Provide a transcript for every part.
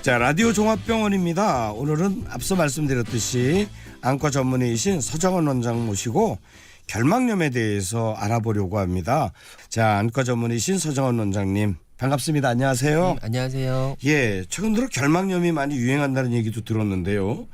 자, 라디오 종합병원입니다. 오늘은 앞서 말씀드렸듯이 안과 전문의이신 서정원 원장 모시고 결막염에 대해서 알아보려고 합니다. 자, 안과 전문의이신 서정원 원장님 반갑습니다. 안녕하세요. 안녕하세요. 예, 최근 들어 결막염이 많이 유행한다는 얘기도 들었는데요.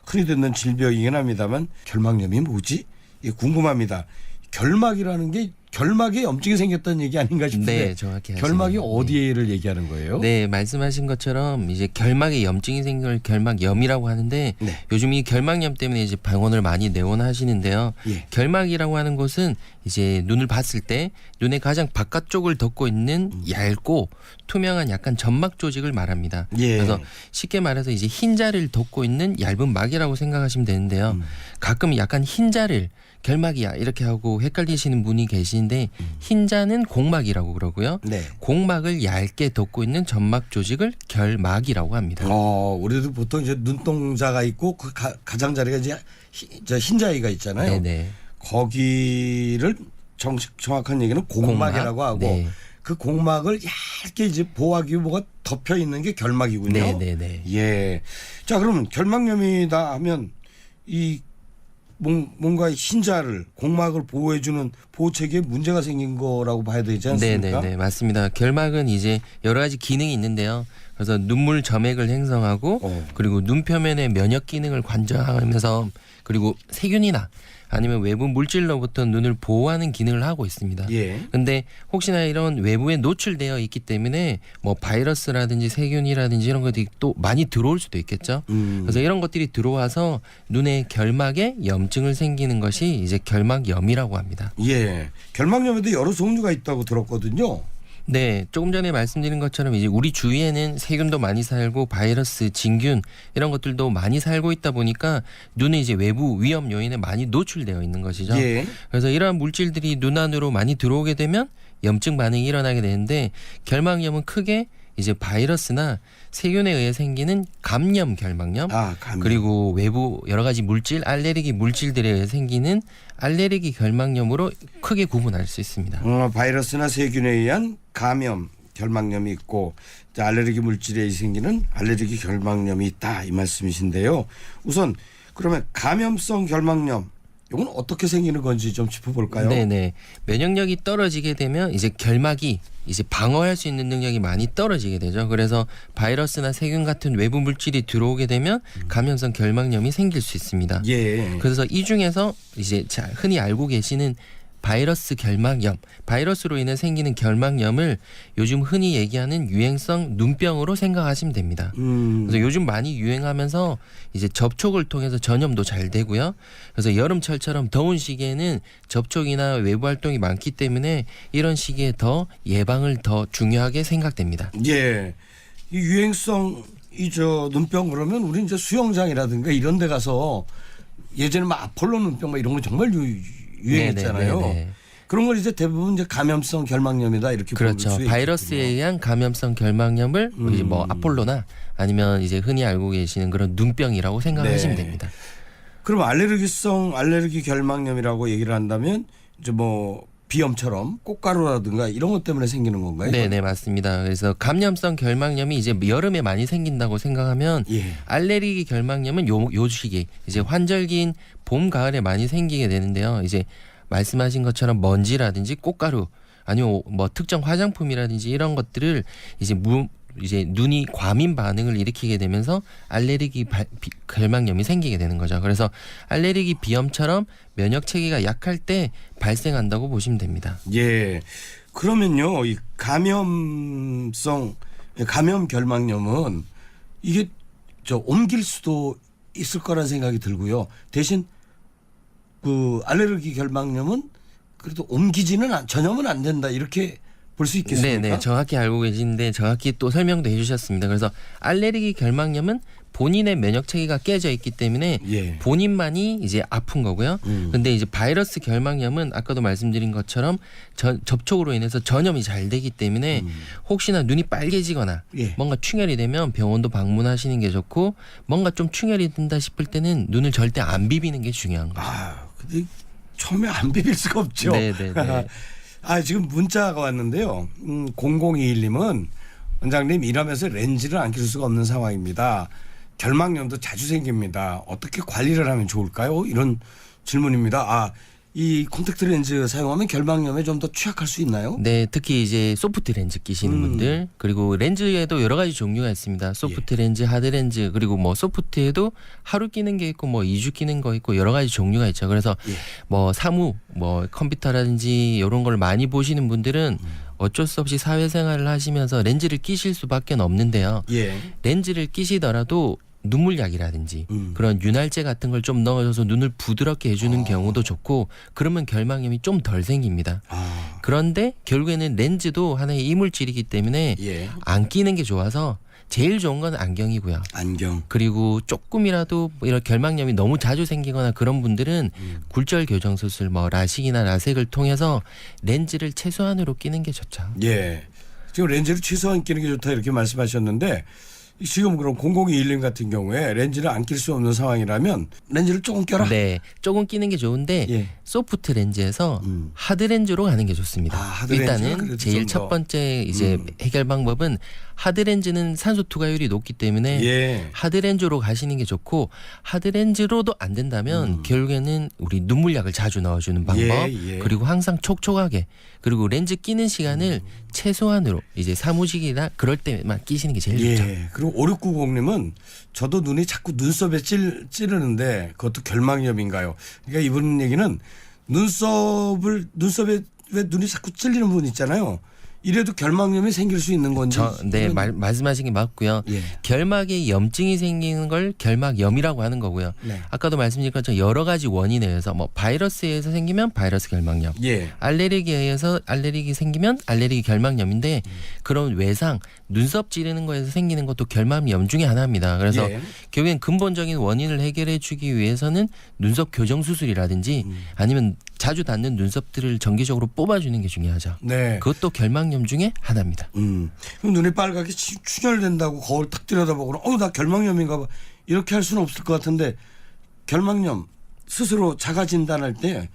흔히 듣는 질병이긴 합니다만 결막염이 뭐지? 예, 궁금합니다. 결막이라는 게 결막에 염증이 생겼다는 얘기 아닌가 싶은데 네, 정확히 결막이 하시네요. 어디를 얘기하는 거예요? 네, 말씀하신 것처럼 이제 결막에 염증이 생긴 걸 결막염이라고 하는데 네. 요즘 이 결막염 때문에 이제 방언을 많이 내원하시는데요. 예. 결막이라고 하는 곳은 이제 눈을 봤을 때 눈의 가장 바깥쪽을 덮고 있는 얇고 투명한 약간 점막 조직을 말합니다. 예. 그래서 쉽게 말해서 이제 흰자를 덮고 있는 얇은 막이라고 생각하시면 되는데요. 가끔 약간 흰자를 결막이야 이렇게 하고 헷갈리시는 분이 계시는데 흰자는 공막이라고 그러고요. 네. 공막을 얇게 덮고 있는 점막 조직을 결막이라고 합니다. 우리도 보통 이제 눈동자가 있고 그 가장자리가 이제 저 흰자위가 있잖아요. 네네. 거기를 정확한 얘기는 공막이라고 공막? 하고 네. 그 공막을 얇게 이제 보호하기 위해 뭐가 덮여 있는 게 결막이군요. 네네네. 예. 자, 그러면 결막염이다 하면 이 뭔가 흰자를 공막을 보호해주는 보호체계에 문제가 생긴 거라고 봐야 되지 않습니까? 네네네 맞습니다. 결막은 이제 여러 가지 기능이 있는데요. 그래서 눈물 점액을 형성하고 그리고 눈 표면의 면역 기능을 관장하면서 그리고 세균이나 아니면 외부 물질로부터 눈을 보호하는 기능을 하고 있습니다. 예. 근데 혹시나 이런 외부에 노출되어 있기 때문에 뭐 바이러스라든지 세균이라든지 이런 것들이 또 많이 들어올 수도 있겠죠. 그래서 이런 것들이 들어와서 눈의 결막에 염증을 생기는 것이 이제 결막염이라고 합니다. 예. 결막염에도 여러 종류가 있다고 들었거든요. 네, 조금 전에 말씀드린 것처럼 이제 우리 주위에는 세균도 많이 살고 바이러스, 진균 이런 것들도 많이 살고 있다 보니까 눈에 이제 외부 위험 요인에 많이 노출되어 있는 것이죠. 예. 그래서 이러한 물질들이 눈 안으로 많이 들어오게 되면 염증 반응이 일어나게 되는데 결막염은 크게 이제 바이러스나 세균에 의해 생기는 감염 결막염, 감염. 그리고 외부 여러 가지 물질, 알레르기 물질들에 의해 생기는 알레르기 결막염으로 크게 구분할 수 있습니다. 바이러스나 세균에 의한 감염 결막염이 있고 알레르기 물질에 의해 생기는 알레르기 결막염이 있다 이 말씀이신데요. 우선 그러면 감염성 결막염 이건 어떻게 생기는 건지 좀 짚어볼까요? 네네. 면역력이 떨어지게 되면 이제 결막이 이제 방어할 수 있는 능력이 많이 떨어지게 되죠. 그래서 바이러스나 세균 같은 외부 물질이 들어오게 되면 감염성 결막염이 생길 수 있습니다. 예. 그래서 이 중에서 이제 흔히 알고 계시는 바이러스 결막염, 바이러스로 인해 생기는 결막염을 요즘 흔히 얘기하는 유행성 눈병으로 생각하시면 됩니다. 그래서 요즘 많이 유행하면서 이제 접촉을 통해서 전염도 잘 되고요. 그래서 여름철처럼 더운 시기에는 접촉이나 외부 활동이 많기 때문에 이런 시기에 더 예방을 더 중요하게 생각됩니다. 예. 이 유행성 눈병 그러면 우리 이제 수영장이라든가 이런 데 가서 예전에 막 아폴로 눈병 막 이런 거 정말 유행했잖아요. 네네네네. 그런 걸 이제 대부분 이제 감염성 결막염이다 이렇게 그렇죠. 볼 수 바이러스에 있겠군요. 의한 감염성 결막염을 이제 뭐 아폴로나 아니면 이제 흔히 알고 계시는 그런 눈병이라고 생각하시면 네. 됩니다. 그럼 알레르기 결막염이라고 얘기를 한다면 이제 뭐 비염처럼 꽃가루라든가 이런 것 때문에 생기는 건가요? 네, 맞습니다. 그래서 감염성 결막염이 이제 여름에 많이 생긴다고 생각하면 예. 알레르기 결막염은 요 시기 이제 환절기인 봄, 가을에 많이 생기게 되는데요. 이제 말씀하신 것처럼 먼지라든지 꽃가루 아니면 뭐 특정 화장품이라든지 이런 것들을 이제 눈이 과민 반응을 일으키게 되면서 알레르기 결막염이 생기게 되는 거죠. 그래서 알레르기 비염처럼 면역 체계가 약할 때 발생한다고 보시면 됩니다. 예. 그러면요, 이 감염 결막염은 이게 옮길 수도 있을 거란 생각이 들고요. 대신 그 알레르기 결막염은 그래도 전염은 안 된다 이렇게 볼 수 있겠습니까? 네네, 정확히 알고 계시는데 정확히 또 설명도 해주셨습니다. 그래서 알레르기 결막염은 본인의 면역 체계가 깨져 있기 때문에 예. 본인만이 이제 아픈 거고요. 근데 이제 바이러스 결막염은 아까도 말씀드린 것처럼 접촉으로 인해서 전염이 잘 되기 때문에 혹시나 눈이 빨개지거나 예. 뭔가 충혈이 되면 병원도 방문하시는 게 좋고 뭔가 좀 충혈이 된다 싶을 때는 눈을 절대 안 비비는 게 중요한 거죠. 근데 처음에 안 비빌 수가 없죠. 네네네. 지금 문자가 왔는데요. 0021님은 원장님 일하면서 렌즈를 안 낄 수가 없는 상황입니다. 결막염도 자주 생깁니다. 어떻게 관리를 하면 좋을까요? 이런 질문입니다. 이 콘택트 렌즈 사용하면 결막염에 좀 더 취약할 수 있나요? 네, 특히 이제 소프트 렌즈 끼시는 분들, 그리고 렌즈에도 여러 가지 종류가 있습니다. 소프트 렌즈, 하드 렌즈, 그리고 뭐 소프트에도 하루 끼는 게 있고 뭐 2주 끼는 거 있고 여러 가지 종류가 있죠. 그래서 뭐 사무, 뭐 컴퓨터라든지 이런 걸 많이 보시는 분들은 어쩔 수 없이 사회생활을 하시면서 렌즈를 끼실 수밖에 없는데요. 렌즈를 끼시더라도 눈물약이라든지 그런 윤활제 같은 걸 좀 넣어줘서 눈을 부드럽게 해주는 경우도 좋고, 그러면 결막염이 좀 덜 생깁니다. 그런데 결국에는 렌즈도 하나의 이물질이기 때문에 안 끼는 게 좋아서 제일 좋은 건 안경이고요. 안경. 그리고 조금이라도 이런 결막염이 너무 자주 생기거나 그런 분들은 굴절 교정 수술, 뭐 라식이나 라섹을 통해서 렌즈를 최소한으로 끼는 게 좋죠. 지금 렌즈를 최소한 끼는 게 좋다 이렇게 말씀하셨는데, 지금 그럼 0021님 같은 경우에 렌즈를 안 낄 수 없는 상황이라면 렌즈를 조금 껴라. 네, 조금 끼는 게 좋은데 소프트 렌즈에서 하드 렌즈로 가는 게 좋습니다. 하드 일단은 제일 첫 번째 이제 해결 방법은 하드 렌즈는 산소 투과율이 높기 때문에 하드 렌즈로 가시는 게 좋고, 하드 렌즈로도 안 된다면 결국에는 우리 눈물약을 자주 넣어주는 방법, 그리고 항상 촉촉하게, 그리고 렌즈 끼는 시간을 최소한으로 이제 사무직이나 그럴 때만 끼시는 게 제일 좋죠. 그리고 5690님은 저도 눈이 자꾸 눈썹에 찌르는데 그것도 결막염인가요? 그러니까 이분 얘기는 눈썹에 왜 눈이 자꾸 찔리는 분 있잖아요. 이래도 결막염이 생길 수 있는 건지. 네, 말씀하신 게 맞고요. 결막에 염증이 생기는 걸 결막염이라고 하는 거고요. 아까도 말씀드린 것처럼 여러 가지 원인에 의해서 뭐 바이러스에 의해서 생기면 바이러스 결막염, 알레르기에 의해서 알레르기 생기면 알레르기 결막염인데 그런 외상, 눈썹 찌르는 거에서 생기는 것도 결막염 중에 하나입니다. 그래서 결국엔 근본적인 원인을 해결해 주기 위해서는 눈썹 교정 수술이라든지 아니면 자주 닿는 눈썹들을 정기적으로 뽑아주는 게 중요하죠. 그것도 결막염 중에 하나입니다. 그럼 눈이 빨갛게 충혈된다고 거울 탁 들여다보고 나 결막염인가 봐 이렇게 할 수는 없을 것 같은데, 결막염 스스로 자가 진단할 때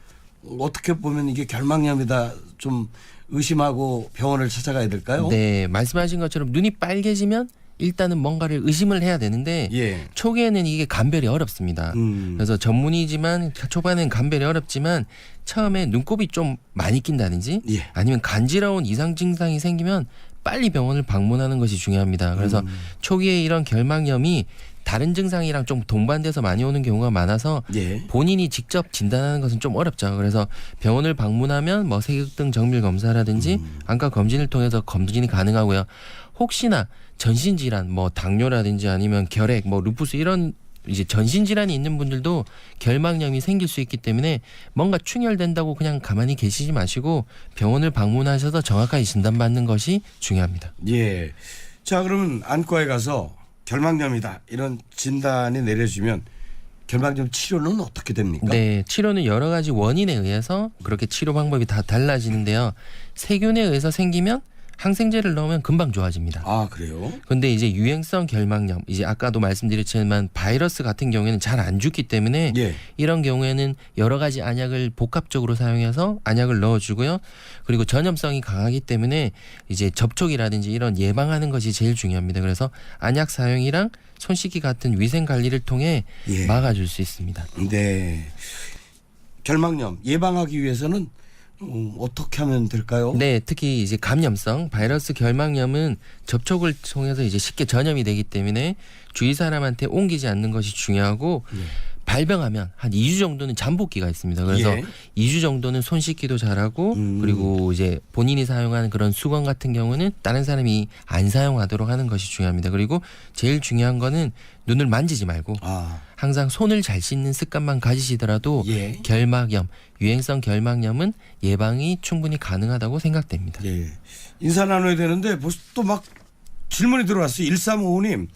어떻게 보면 이게 결막염이다 좀 의심하고 병원을 찾아가야 될까요? 네, 말씀하신 것처럼 눈이 빨개지면 일단은 뭔가를 의심을 해야 되는데 초기에는 이게 감별이 어렵습니다. 그래서 전문이지만 초반에는 감별이 어렵지만 처음에 눈곱이 좀 많이 낀다든지 아니면 간지러운 이상 증상이 생기면 빨리 병원을 방문하는 것이 중요합니다. 그래서 초기에 이런 결막염이 다른 증상이랑 좀 동반돼서 많이 오는 경우가 많아서 본인이 직접 진단하는 것은 좀 어렵죠. 그래서 병원을 방문하면 뭐 세균등 정밀 검사라든지 안과 검진을 통해서 검진이 가능하고요. 혹시나 전신 질환, 뭐 당뇨라든지 아니면 결핵, 뭐 루푸스 이런 이제 전신 질환이 있는 분들도 결막염이 생길 수 있기 때문에 뭔가 충혈된다고 그냥 가만히 계시지 마시고 병원을 방문하셔서 정확하게 진단받는 것이 중요합니다. 자, 그러면 안과에 가서 결막염이다 이런 진단이 내려지면 결막염 치료는 어떻게 됩니까? 네, 치료는 여러 가지 원인에 의해서 그렇게 치료 방법이 다 달라지는데요. 세균에 의해서 생기면 항생제를 넣으면 금방 좋아집니다. 그래요? 근데 이제 유행성 결막염, 이제 아까도 말씀드렸지만 바이러스 같은 경우에는 잘 안 죽기 때문에 이런 경우에는 여러 가지 안약을 복합적으로 사용해서 안약을 넣어주고요. 그리고 전염성이 강하기 때문에 이제 접촉이라든지 이런 예방하는 것이 제일 중요합니다. 그래서 안약 사용이랑 손 씻기 같은 위생 관리를 통해 막아줄 수 있습니다. 결막염 예방하기 위해서는 어떻게 하면 될까요? 네, 특히 이제 감염성 바이러스 결막염은 접촉을 통해서 이제 쉽게 전염이 되기 때문에 주위 사람한테 옮기지 않는 것이 중요하고 발병하면 한 2주 정도는 잠복기가 있습니다. 그래서 2주 정도는 손 씻기도 잘하고 그리고 이제 본인이 사용하는 그런 수건 같은 경우는 다른 사람이 안 사용하도록 하는 것이 중요합니다. 그리고 제일 중요한 거는 눈을 만지지 말고 항상 손을 잘 씻는 습관만 가지시더라도 결막염, 유행성 결막염은 예방이 충분히 가능하다고 생각됩니다. 인사 나눠야 되는데 벌써 또 막 질문이 들어왔어요. 1355님.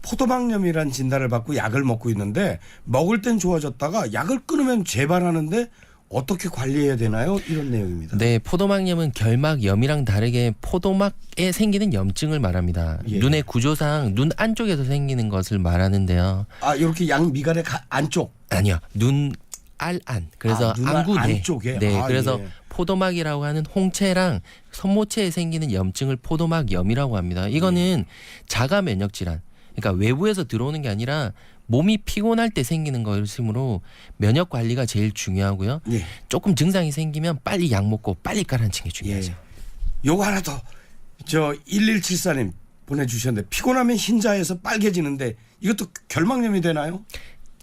포도막염이란 진단을 받고 약을 먹고 있는데 먹을 땐 좋아졌다가 약을 끊으면 재발하는데 어떻게 관리해야 되나요? 이런 내용입니다. 네, 포도막염은 결막염이랑 다르게 포도막에 생기는 염증을 말합니다. 눈의 구조상 눈 안쪽에서 생기는 것을 말하는데요. 이렇게 양 미간의 안쪽? 아니요, 눈 알안. 그래서 눈알 안구내. 안쪽에. 네. 아, 그래서 예. 포도막이라고 하는 홍채랑 손모체에 생기는 염증을 포도막염이라고 합니다. 이거는 자가 면역 질환. 그러니까 외부에서 들어오는 게 아니라 몸이 피곤할 때 생기는 것이므로 면역 관리가 제일 중요하고요. 예. 조금 증상이 생기면 빨리 약 먹고 빨리 깔아앉히는 게 중요하죠. 예. 요거 하나 더. 저 1174님 보내주셨는데 피곤하면 흰자에서 빨개지는데 이것도 결막염이 되나요?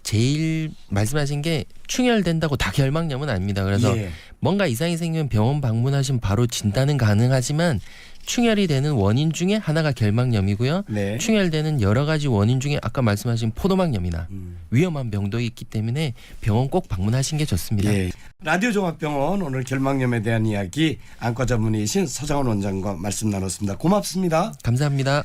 제일 말씀하신 게 충혈된다고 다 결막염은 아닙니다. 그래서 예. 뭔가 이상이 생기면 병원 방문하시면 바로 진단은 가능하지만 충혈이 되는 원인 중에 하나가 결막염이고요. 네. 충혈되는 여러 가지 원인 중에 아까 말씀하신 포도막염이나 위험한 병도 있기 때문에 병원 꼭 방문하신 게 좋습니다. 예. 라디오 종합병원 오늘 결막염에 대한 이야기 안과 전문의이신 서장훈 원장과 말씀 나눴습니다. 고맙습니다. 감사합니다.